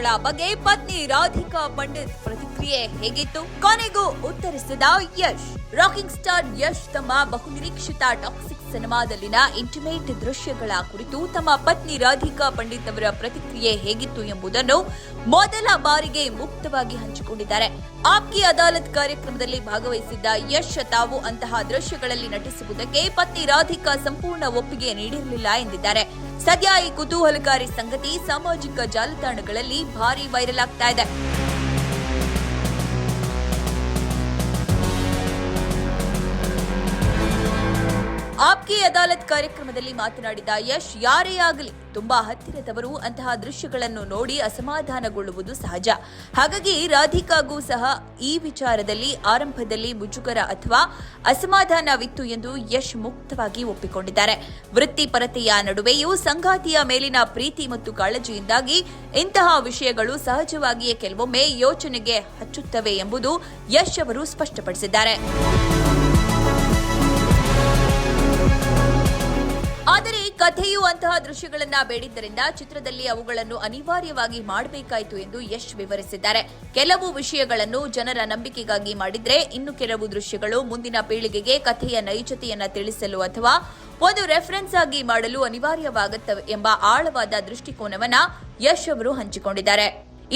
ದೃಶ್ಯಗಳ ಬಗ್ಗೆ ಪತ್ನಿ ರಾಧಿಕಾ ಪಂಡಿತ್ ಪ್ರತಿಕ್ರಿಯೆ ಹೇಗಿತ್ತು? ಕೊನೆಗೂ ಉತ್ತರಿಸಿದ ಯಶ್. ರಾಕಿಂಗ್ ಸ್ಟಾರ್ ಯಶ್ ತಮ್ಮ ಬಹುನಿರೀಕ್ಷಿತ ಟಾಕ್ಸಿಕ್ ಸಿನಿಮಾದಲ್ಲಿನ ಇಂಟಿಮೇಟ್ ದೃಶ್ಯಗಳ ಕುರಿತು ತಮ್ಮ ಪತ್ನಿ ರಾಧಿಕಾ ಪಂಡಿತ್ ಅವರ ಪ್ರತಿಕ್ರಿಯೆ ಹೇಗಿತ್ತು ಎಂಬುದನ್ನು ಮೊದಲ ಬಾರಿಗೆ ಮುಕ್ತವಾಗಿ ಹಂಚಿಕೊಂಡಿದ್ದಾರೆ. ಆಪ್ ಕಿ ಅದಾಲತ್ ಕಾರ್ಯಕ್ರಮದಲ್ಲಿ ಭಾಗವಹಿಸಿದ್ದ ಯಶ್ ತಾವು ಅಂತಹ ದೃಶ್ಯಗಳಲ್ಲಿ ನಟಿಸುವುದಕ್ಕೆ ಪತ್ನಿ ರಾಧಿಕಾ ಸಂಪೂರ್ಣ ಒಪ್ಪಿಗೆ ನೀಡಿರಲಿಲ್ಲ ಎಂದಿದ್ದಾರೆ. ಸದ್ಯ ಈ ಕುತೂಹಲಕಾರಿ ಸಂಗತಿ ಸಾಮಾಜಿಕ ಜಾಲತಾಣಗಳಲ್ಲಿ ಭಾರಿ ವೈರಲ್ ಆಗ್ತಾ ಇದೆ. ಆಪ್ ಕಿ ಅದಾಲತ್ ಕಾರ್ಯಕ್ರಮದಲ್ಲಿ ಮಾತನಾಡಿದ ಯಶ್, ಯಾರೇ ಆಗಲಿ ತುಂಬಾ ಹತ್ತಿರದವರು ಅಂತಹ ದೃಶ್ಯಗಳನ್ನು ನೋಡಿ ಅಸಮಾಧಾನಗೊಳ್ಳುವುದು ಸಹಜ. ಹಾಗಾಗಿ ರಾಧಿಕಾಗೂ ಸಹ ಈ ವಿಚಾರದಲ್ಲಿ ಆರಂಭದಲ್ಲಿ ಮುಜುಗರ ಅಥವಾ ಅಸಮಾಧಾನವಿತ್ತು ಎಂದು ಯಶ್ ಮುಕ್ತವಾಗಿ ಒಪ್ಪಿಕೊಂಡಿದ್ದಾರೆ. ವೃತ್ತಿಪರತೆಯ ನಡುವೆಯೂ ಸಂಗಾತಿಯ ಮೇಲಿನ ಪ್ರೀತಿ ಮತ್ತು ಕಾಳಜಿಯಿಂದಾಗಿ ಇಂತಹ ವಿಷಯಗಳು ಸಹಜವಾಗಿಯೇ ಕೆಲವೊಮ್ಮೆ ಯೋಚನೆಗೆ ಹಚ್ಚುತ್ತವೆ ಎಂಬುದು ಯಶ್ ಅವರು ಸ್ಪಷ್ಟಪಡಿಸಿದ್ದಾರೆ. ಆದರೆ ಕಥೆಯು ಅಂತಹ ದೃಶ್ಯಗಳನ್ನ ಬೇಡಿದ್ದರಿಂದ ಚಿತ್ರದಲ್ಲಿ ಅವುಗಳನ್ನು ಅನಿವಾರ್ಯವಾಗಿ ಮಾಡಬೇಕಾಯಿತು ಎಂದು ಯಶ್ ವಿವರಿಸಿದ್ದಾರೆ. ಕೆಲವು ವಿಷಯಗಳನ್ನು ಜನರ ನಂಬಿಕೆಗಾಗಿ ಮಾಡಿದ್ರೆ, ಇನ್ನು ಕೆಲವು ದೃಶ್ಯಗಳು ಮುಂದಿನ ಪೀಳಿಗೆಗೆ ಕಥೆಯ ನೈಜತೆಯನ್ನ ತಿಳಿಸಲು ಅಥವಾ ಒಂದು ರೆಫರೆನ್ಸ್ ಆಗಿ ಮಾಡಲು ಅನಿವಾರ್ಯವಾಗುತ್ತವೆ ಎಂಬ ಆಳವಾದ ದೃಷ್ಟಿಕೋನವನ್ನ ಯಶ್ ಅವರು ಹಂಚಿಕೊಂಡಿದ್ದಾರೆ.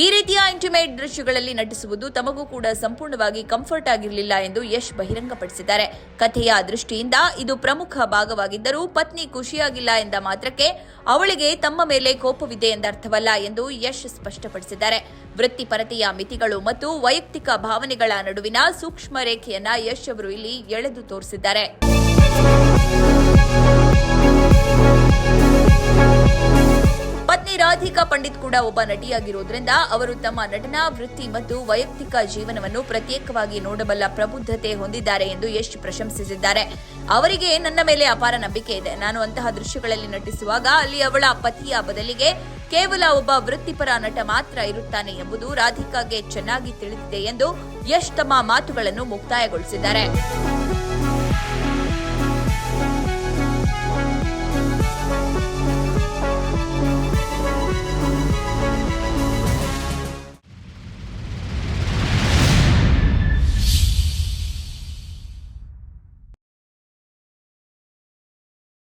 ಈ ರೀತಿಯ ಇಂಟಿಮೇಟ್ ದೃಶ್ಯಗಳಲ್ಲಿ ನಟಿಸುವುದು ತಮಗೂ ಕೂಡ ಸಂಪೂರ್ಣವಾಗಿ ಕಂಫರ್ಟ್ ಆಗಿರಲಿಲ್ಲ ಎಂದು ಯಶ್ ಬಹಿರಂಗಪಡಿಸಿದ್ದಾರೆ. ಕಥೆಯ ದೃಷ್ಟಿಯಿಂದ ಇದು ಪ್ರಮುಖ ಭಾಗವಾಗಿದ್ದರೂ ಪತ್ನಿ ಖುಷಿಯಾಗಿಲ್ಲ ಎಂದ ಮಾತ್ರಕ್ಕೆ ಅವಳಿಗೆ ತಮ್ಮ ಮೇಲೆ ಕೋಪವಿದೆ ಎಂದರ್ಥವಲ್ಲ ಎಂದು ಯಶ್ ಸ್ಪಷ್ಟಪಡಿಸಿದ್ದಾರೆ. ವೃತ್ತಿಪರತೆಯ ಮಿತಿಗಳು ಮತ್ತು ವೈಯಕ್ತಿಕ ಭಾವನೆಗಳ ನಡುವಿನ ಸೂಕ್ಷ್ಮ ರೇಖೆಯನ್ನ ಯಶ್ ಅವರು ಇಲ್ಲಿ ಎಳೆದು ತೋರಿಸಿದ್ದಾರೆ. ಪತ್ನಿ ರಾಧಿಕಾ ಪಂಡಿತ್ ಕೂಡ ಒಬ್ಬ ನಟಿಯಾಗಿರುವುದರಿಂದ ಅವರು ತಮ್ಮ ನಟನಾ ವೃತ್ತಿ ಮತ್ತು ವೈಯಕ್ತಿಕ ಜೀವನವನ್ನು ಪ್ರತ್ಯೇಕವಾಗಿ ನೋಡಬಲ್ಲ ಪ್ರಬುದ್ಧತೆ ಹೊಂದಿದ್ದಾರೆ ಎಂದು ಯಶ್ ಪ್ರಶಂಸಿಸಿದ್ದಾರೆ. ಅವರಿಗೆ ನನ್ನ ಮೇಲೆ ಅಪಾರ ನಂಬಿಕೆ ಇದೆ. ನಾನು ಅಂತಹ ದೃಶ್ಯಗಳಲ್ಲಿ ನಟಿಸುವಾಗ ಅಲ್ಲಿ ಅವಳ ಪತಿಯ ಬದಲಿಗೆ ಕೇವಲ ಒಬ್ಬ ವೃತ್ತಿಪರ ನಟ ಮಾತ್ರ ಇರುತ್ತಾನೆ ಎಂಬುದು ರಾಧಿಕಾಗೆ ಚೆನ್ನಾಗಿ ತಿಳಿದಿದೆ ಎಂದು ಯಶ್ ತಮ್ಮ ಮಾತುಗಳನ್ನು ಮುಕ್ತಾಯಗೊಳಿಸಿದ್ದಾರೆ.